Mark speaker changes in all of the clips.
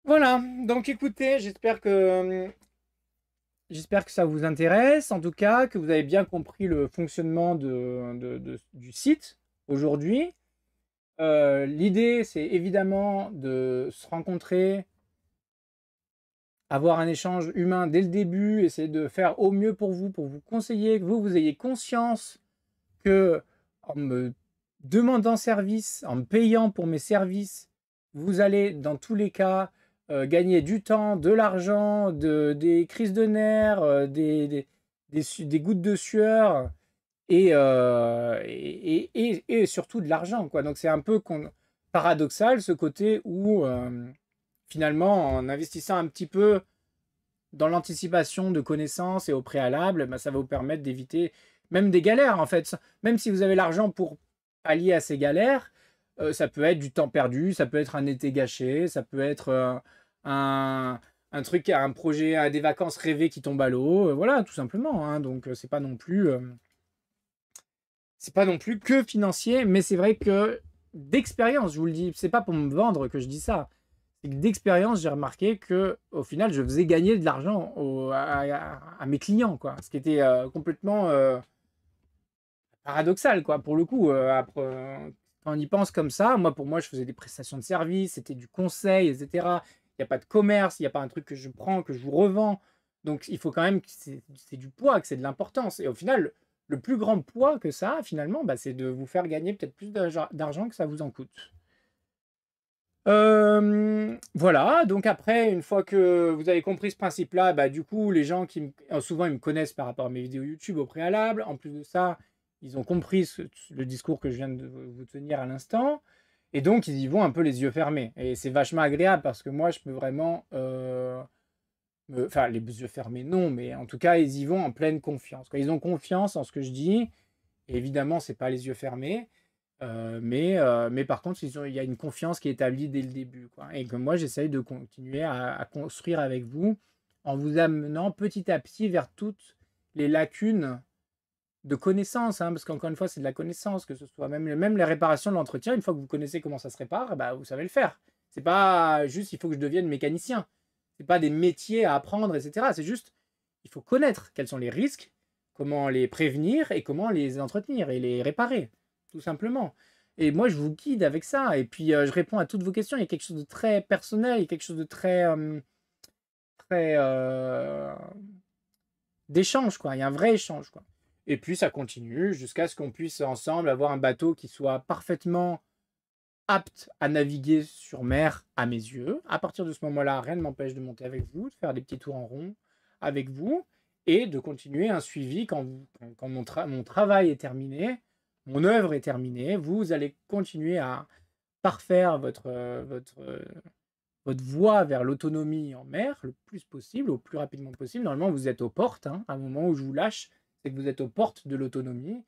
Speaker 1: Voilà, donc écoutez, j'espère que ça vous intéresse, en tout cas, que vous avez bien compris le fonctionnement du site aujourd'hui. L'idée, c'est évidemment de se rencontrer, avoir un échange humain dès le début, essayer de faire au mieux pour vous conseiller, que vous ayez conscience que en me demandant service, en me payant pour mes services, vous allez dans tous les cas gagner du temps, de l'argent, des crises de nerfs, des gouttes de sueur et surtout de l'argent, quoi. Donc c'est un peu paradoxal ce côté où finalement en investissant un petit peu dans l'anticipation de connaissances et au préalable, bah, ça va vous permettre d'éviter même des galères en fait. Même si vous avez l'argent pour pallier à ces galères, ça peut être du temps perdu, ça peut être un été gâché, ça peut être un, un truc, un projet, des vacances rêvées qui tombent à l'eau, voilà, tout simplement, hein. Donc c'est pas non plus que financier, mais c'est vrai que d'expérience, je vous le dis, c'est pas pour me vendre que je dis ça. C'est que d'expérience, j'ai remarqué que au final, je faisais gagner de l'argent à mes clients, quoi. Ce qui était complètement paradoxal, quoi. Pour le coup, quand on y pense comme ça, moi, pour moi, je faisais des prestations de services, c'était du conseil, etc. Il n'y a pas de commerce, il n'y a pas un truc que je prends, que je vous revends. Donc, il faut quand même que c'est du poids, que c'est de l'importance. Et au final, le plus grand poids que ça a, finalement, bah, c'est de vous faire gagner peut-être plus d'argent que ça vous en coûte. Voilà, donc après, une fois que vous avez compris ce principe-là, bah, du coup, les gens souvent, ils me connaissent par rapport à mes vidéos YouTube au préalable. En plus de ça, ils ont compris le discours que je viens de vous tenir à l'instant. Et donc, ils y vont un peu les yeux fermés. Et c'est vachement agréable parce que moi, je peux vraiment... enfin, les yeux fermés, non, mais en tout cas, ils y vont en pleine confiance, quoi. Ils ont confiance en ce que je dis. Et évidemment, c'est pas les yeux fermés. Mais par contre, il y a une confiance qui est établie dès le début, quoi. Et que moi, j'essaye de continuer à construire avec vous en vous amenant petit à petit vers toutes les lacunes de connaissances, hein, parce qu'encore une fois, c'est de la connaissance, que ce soit même les réparations de l'entretien, une fois que vous connaissez comment ça se répare, bah, vous savez le faire. C'est pas juste il faut que je devienne mécanicien. C'est pas des métiers à apprendre, etc. C'est juste il faut connaître quels sont les risques, comment les prévenir et comment les entretenir et les réparer, tout simplement. Et moi, je vous guide avec ça. Et puis, je réponds à toutes vos questions. Il y a quelque chose de très personnel, il y a quelque chose de très d'échange, quoi. Il y a un vrai échange, quoi. Et puis, ça continue jusqu'à ce qu'on puisse ensemble avoir un bateau qui soit parfaitement apte à naviguer sur mer à mes yeux. À partir de ce moment-là, rien ne m'empêche de monter avec vous, de faire des petits tours en rond avec vous et de continuer un suivi quand mon travail est terminé, mon œuvre est terminée. Vous allez continuer à parfaire votre voie vers l'autonomie en mer le plus possible, au plus rapidement possible. Normalement, vous êtes aux portes, hein, à un moment où je vous lâche, c'est que vous êtes aux portes de l'autonomie,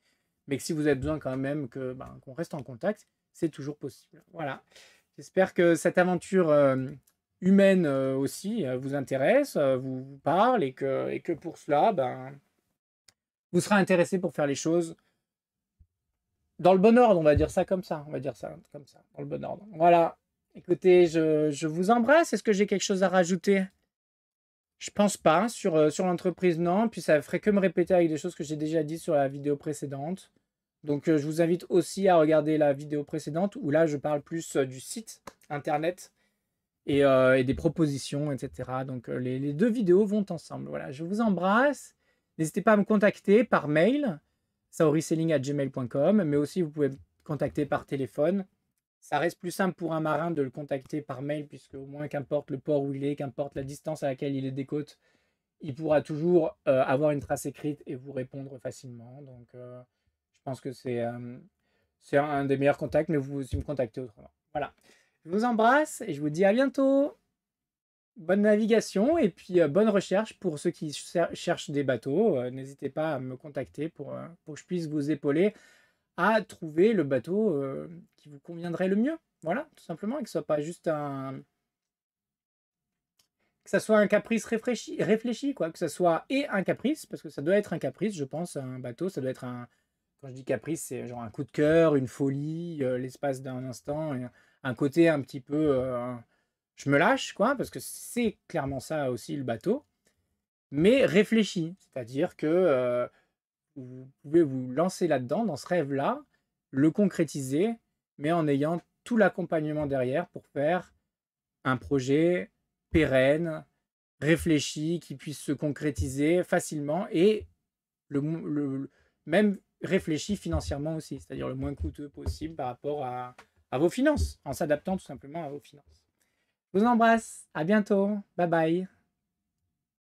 Speaker 1: mais que si vous avez besoin quand même qu'on reste en contact, c'est toujours possible. Voilà. J'espère que cette aventure humaine aussi vous intéresse, vous parle et que pour cela, vous serez intéressé pour faire les choses dans le bon ordre, on va dire ça comme ça. On va dire ça comme ça, dans le bon ordre. Voilà. Écoutez, je vous embrasse. Est-ce que j'ai quelque chose à rajouter? Je pense pas. Sur l'entreprise, non. Puis ça ferait que me répéter avec des choses que j'ai déjà dit sur la vidéo précédente. Donc je vous invite aussi à regarder la vidéo précédente où là je parle plus du site internet et des propositions, etc. Donc les deux vidéos vont ensemble. Voilà, je vous embrasse. N'hésitez pas à me contacter par mail, saoriselling@gmail.com, mais aussi vous pouvez me contacter par téléphone. Ça reste plus simple pour un marin de le contacter par mail, puisque au moins qu'importe le port où il est, qu'importe la distance à laquelle il est des côtes, il pourra toujours avoir une trace écrite et vous répondre facilement. Donc je pense que c'est un des meilleurs contacts, mais vous pouvez aussi me contacter autrement. Voilà. Je vous embrasse et je vous dis à bientôt. Bonne navigation et puis bonne recherche pour ceux qui cherchent des bateaux. N'hésitez pas à me contacter pour que je puisse vous épauler à trouver le bateau qui vous conviendrait le mieux. Voilà, tout simplement, et que ce soit pas juste que ça soit un caprice réfléchi, quoi, que ça soit un caprice, parce que ça doit être un caprice, je pense, un bateau, ça doit être quand je dis caprice, c'est genre un coup de cœur, une folie, l'espace d'un instant, et un côté un petit peu je me lâche, quoi, parce que c'est clairement ça aussi le bateau, mais réfléchi. C'est-à-dire que vous pouvez vous lancer là-dedans, dans ce rêve-là, le concrétiser, mais en ayant tout l'accompagnement derrière pour faire un projet pérenne, réfléchi, qui puisse se concrétiser facilement et même réfléchi financièrement aussi, c'est-à-dire le moins coûteux possible par rapport à vos finances, en s'adaptant tout simplement à vos finances. Je vous embrasse, à bientôt, bye bye.